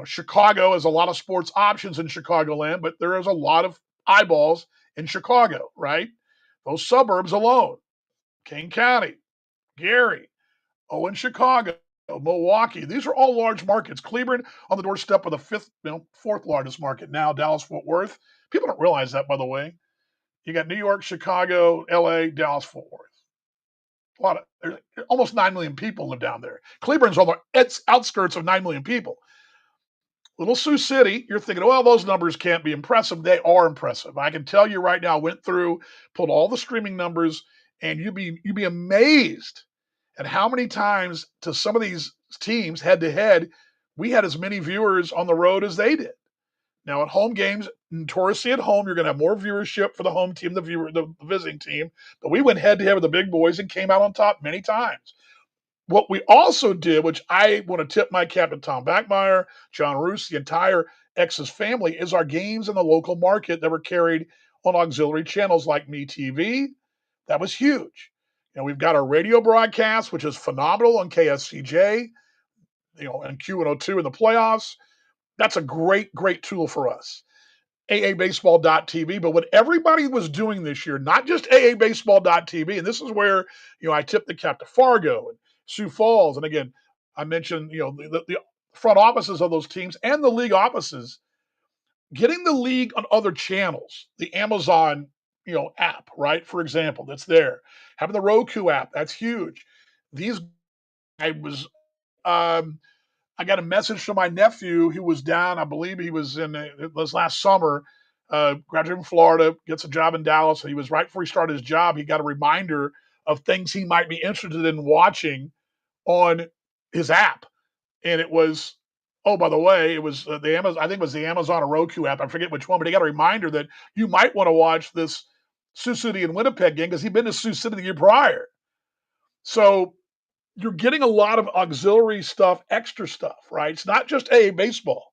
Chicago has a lot of sports options in Chicagoland, but there is a lot of eyeballs in Chicago, right? Those suburbs alone, Kane County, Gary, in Chicago, Milwaukee. These are all large markets. Cleveland on the doorstep of the fourth largest market now, Dallas-Fort Worth. People don't realize that, by the way. You got New York, Chicago, LA, Dallas, Fort Worth. There's almost 9 million people live down there. Cleveland's on the outskirts of 9 million people. Little Sioux City, you're thinking, well, those numbers can't be impressive. They are impressive. I can tell you right now, I went through, pulled all the streaming numbers, and you'd be amazed at how many times to some of these teams head to head, we had as many viewers on the road as they did. Now at home games, notoriously at home, you're going to have more viewership for the home team, the visiting team. But we went head to head with the big boys and came out on top many times. What we also did, which I want to tip my cap to Tom Backmeyer, John Roos, the entire X's family, is our games in the local market that were carried on auxiliary channels like MeTV. That was huge. We've got our radio broadcast, which is phenomenal on KSCJ, and Q102 in the playoffs. That's a great, great tool for us. AABaseball.tv. But what everybody was doing this year, not just AABaseball.tv, and this is where I tip the cap to Fargo and Sioux Falls, and again, I mentioned the front offices of those teams and the league offices, getting the league on other channels, the Amazon app, right? For example, that's there. Having the Roku app, that's huge. These I was I got a message from my nephew who was down. I believe he was it was last summer. Graduated from Florida, gets a job in Dallas. He was right before he started his job. He got a reminder of things he might be interested in watching on his app, and it was, oh, by the way, it was the Amazon. I think it was the Amazon or Roku app. I forget which one, but he got a reminder that you might want to watch this Sioux City and Winnipeg game because he'd been to Sioux City the year prior. So you're getting a lot of auxiliary stuff, extra stuff, right? It's not just AA baseball.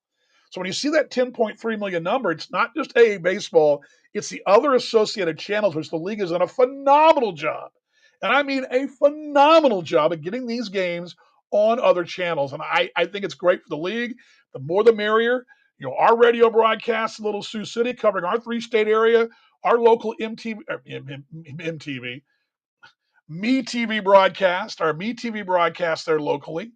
So when you see that 10.3 million number, it's not just AA baseball, it's the other associated channels, which the league has done a phenomenal job. And I mean a phenomenal job at getting these games on other channels. And I think it's great for the league. The more the merrier. Our radio broadcast in Little Sioux City covering our 3-state area, our local MTV, MeTV broadcast, our MeTV broadcast there locally.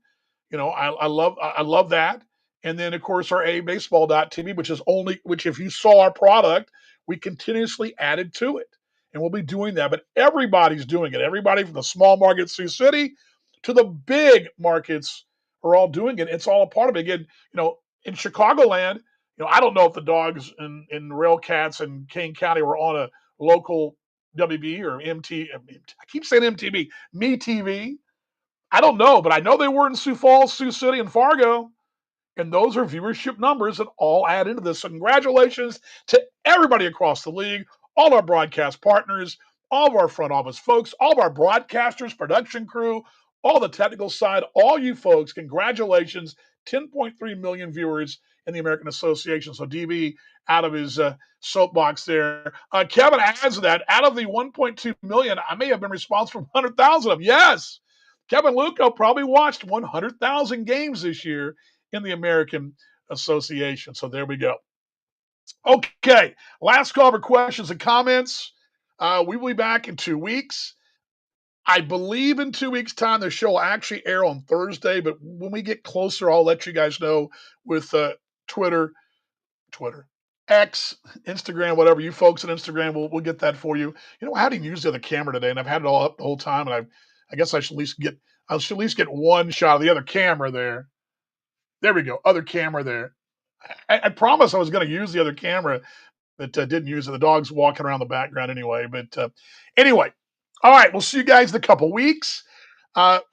I love that. And then of course our ABaseball.tv, which if you saw our product, we continuously added to it. And we'll be doing that. But everybody's doing it. Everybody from the small market Sioux City to the big markets are all doing it. It's all a part of it. Again, in Chicagoland, I don't know if the Dogs and Railcats and Kane County were on a local WB or MT. I keep saying MTV, MeTV. I don't know, but I know they were in Sioux Falls, Sioux City, and Fargo. And those are viewership numbers that all add into this. So congratulations to everybody across the league, all our broadcast partners, all of our front office folks, all of our broadcasters, production crew, all the technical side, all you folks, congratulations. 10.3 million viewers in the American Association. So DB out of his soapbox there. Kevin adds that out of the 1.2 million, I may have been responsible for 100,000 of them. Yes, Kevin Luco probably watched 100,000 games this year in the American Association. So there we go. Okay, last call for questions and comments. We will be back in 2 weeks. I believe in 2 weeks' time, the show will actually air on Thursday, but when we get closer, I'll let you guys know with Twitter, Twitter, X, Instagram, whatever. You folks at Instagram, we'll get that for you. You know, I hadn't used the other camera today, and I've had it all up the whole time, and I guess I should at least get one shot of the other camera there. There we go, other camera there. I promise I was going to use the other camera, but didn't use it. The dog's walking around the background anyway. But anyway, all right, we'll see you guys in a couple weeks.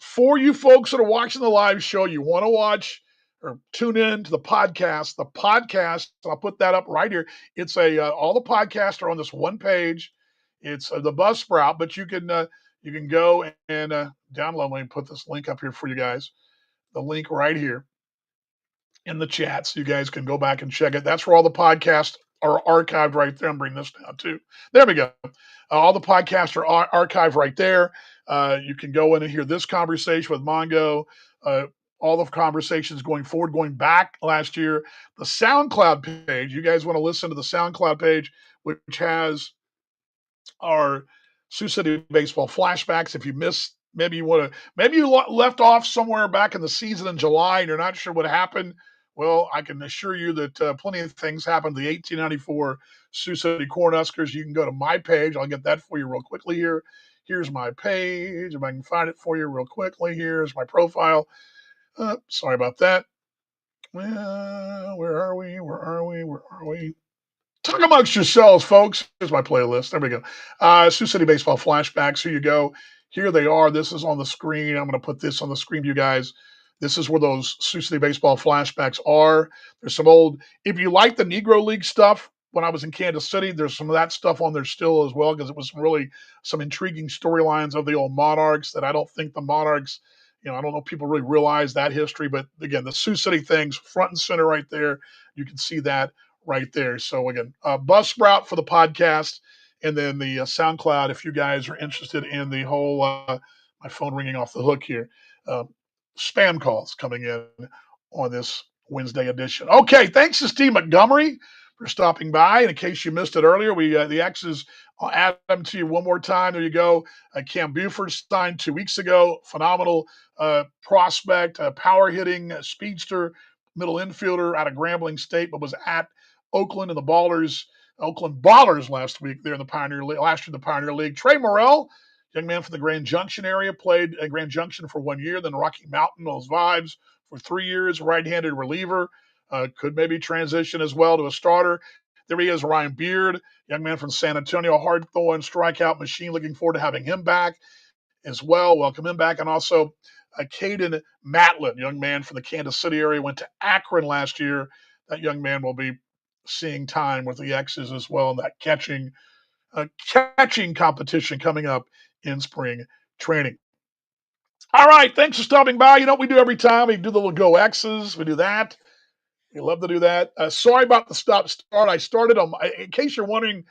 For you folks that are watching the live show, you want to watch or tune in to the podcast. The podcast, I'll put that up right here. It's all the podcasts are on this one page. It's the Buzzsprout, but you can go and download. Let me put this link up here for you guys. The link right here in the chat, so you guys can go back and check it. That's where all the podcasts are archived right there. I'm bringing this down too. There we go. All the podcasts are archived right there. You can go in and hear this conversation with Mongo, all the conversations going forward, going back last year. The SoundCloud page, you guys want to listen to the SoundCloud page, which has our Sioux City baseball flashbacks. If you missed, maybe you left off somewhere back in the season in July and you're not sure what happened. Well, I can assure you that plenty of things happened to the 1894 Sioux City Cornhuskers. You can go to my page. I'll get that for you real quickly here. Here's my page. If I can find it for you real quickly, here's my profile. Sorry about that. Where are we? Where are we? Where are we? Talk amongst yourselves, folks. Here's my playlist. There we go. Sioux City Baseball Flashbacks. Here you go. Here they are. This is on the screen. I'm going to put this on the screen to you guys. This is where those Sioux City Baseball Flashbacks are. There's some old, if you like the Negro League stuff, when I was in Kansas City, there's some of that stuff on there still as well, because it was really some intriguing storylines of the old Monarchs that I don't think the Monarchs, I don't know if people really realize that history. But again, the Sioux City things front and center right there. You can see that right there. So again, Buzzsprout for the podcast, and then the SoundCloud if you guys are interested in the whole. My phone ringing off the hook here. Uh, Spam calls coming in on this Wednesday edition. Okay, thanks to Steve Montgomery for stopping by. And in case you missed it earlier, we the X's. I'll add them to you one more time. There you go. Cam Buford signed 2 weeks ago. Phenomenal prospect, power hitting speedster, middle infielder out of Grambling State, but was at Oakland and the Oakland Ballers last week there in the Pioneer League, last year in the Pioneer League. Trey Morrell, young man from the Grand Junction area, played at Grand Junction for 1 year, then Rocky Mountain, those vibes for 3 years, right-handed reliever. Could maybe transition as well to a starter. There he is, Ryan Beard, young man from San Antonio, hard-throwing strikeout machine. Looking forward to having him back as well. Welcome him back. And also Caden Matlin, young man from the Kansas City area, went to Akron last year. That young man will be seeing time with the X's as well in that catching competition coming up in spring training. All right, thanks for stopping by. You know what we do every time? We do the little Go X's. We do that. We love to do that. Sorry about the start. I started on, in case you're wondering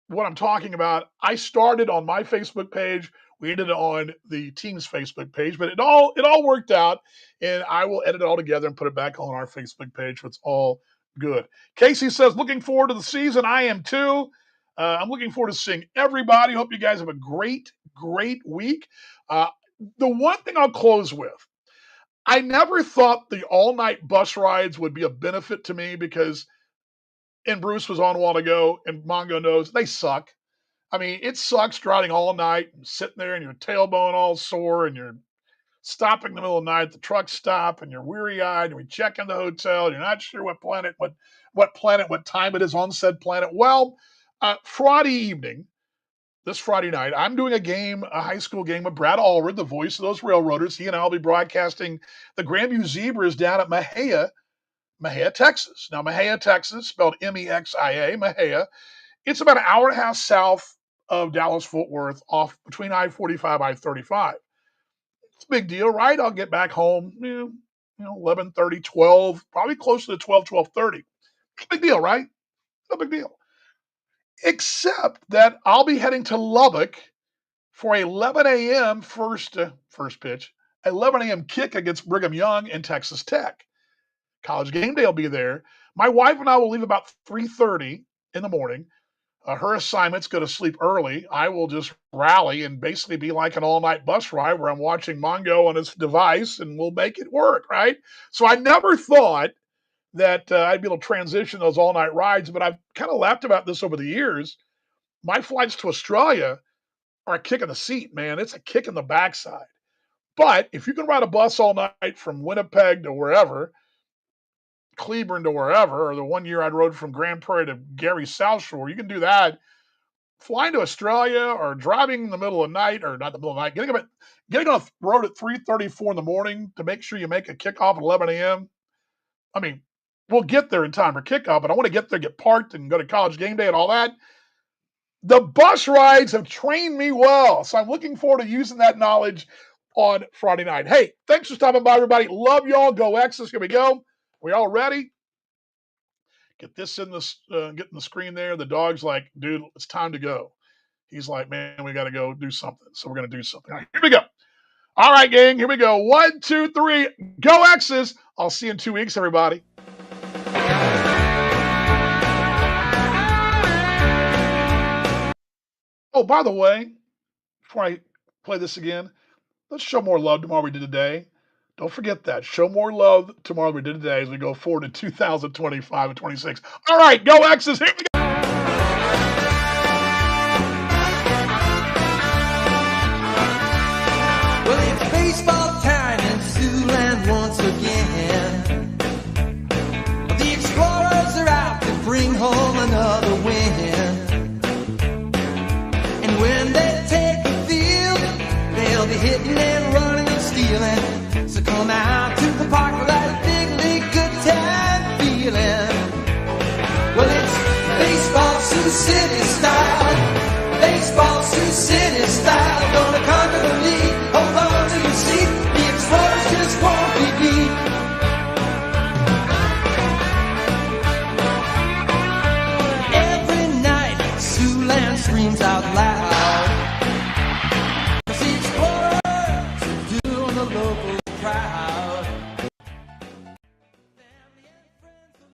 what I'm talking about, I started on my Facebook page. We ended on the team's Facebook page, but it all worked out, and I will edit it all together and put it back on our Facebook page. So it's all good. Casey says, looking forward to the season. I am too. I'm looking forward to seeing everybody. Hope you guys have a great, great week. The one thing I'll close with, I never thought the all-night bus rides would be a benefit to me because, and Bruce was on a while ago, and Mongo knows, they suck. I mean, it sucks driving all night and sitting there and your tailbone all sore and you're stopping in the middle of the night, the truck stop, and you're weary-eyed, and we check in the hotel, you're not sure what time it is on said planet. Well, Friday evening, this Friday night, I'm doing a high school game with Brad Allred, the voice of those Railroaders. He and I will be broadcasting the Grandview Zebras down at Mexia, Texas. Now, Mexia, Texas, spelled Mexia, Mexia. It's about an hour and a half south of Dallas-Fort Worth, off between I-45, I-35. It's a big deal, right? I'll get back home, 11:30, 12, probably closer to 12, 12:30. It's a big deal, right? No big deal. Except that I'll be heading to Lubbock for a 11 a.m. first pitch, 11 a.m. kick against Brigham Young and Texas Tech. College game day will be there. My wife and I will leave about 3:30 in the morning. Her assignment's go to sleep early. I will just rally and basically be like an all-night bus ride where I'm watching Mongo on his device, and we'll make it work, right? So I never thought that I'd be able to transition those all-night rides, but I've kind of laughed about this over the years. My flights to Australia are a kick in the seat, man. It's a kick in the backside. But if you can ride a bus all night from Winnipeg to wherever, Cleburne to wherever, or the one year I rode from Grand Prairie to Gary South Shore, you can do that. Flying to Australia or driving in the middle of the night, or not the middle of the night, getting on the road at 3:34 in the morning to make sure you make a kickoff at 11 a.m. I mean, we'll get there in time for kickoff, but I want to get there, get parked, and go to college game day and all that. The bus rides have trained me well, so I'm looking forward to using that knowledge on Friday night. Hey, thanks for stopping by, everybody. Love y'all. Go X's. Here we go. We all ready? Get this in getting the screen there. The dog's like, dude, it's time to go. He's like, man, we got to go do something. So we're going to do something. All right, here we go. All right, gang, here we go. 1, 2, 3. Go X's. I'll see you in 2 weeks, everybody. Oh, by the way, before I play this again, let's show more love tomorrow we did today. Don't forget that. Show more love tomorrow we did today as we go forward to 2025 and 26. All right, go X's. Here we go. Well, it's baseball time in Siouxland once again. The Explorers are out to bring home another win. And when they take the field, they'll be hitting and running and stealing. So come out to the park for that big league good time feeling. Well, it's baseball Sioux City style. Baseball Sioux City style. Gonna conquer the league. Hold on to your seat. The Explorers just won't be beat. Every night, Siouxland screams out loud. The Explorers are doing the local crowd.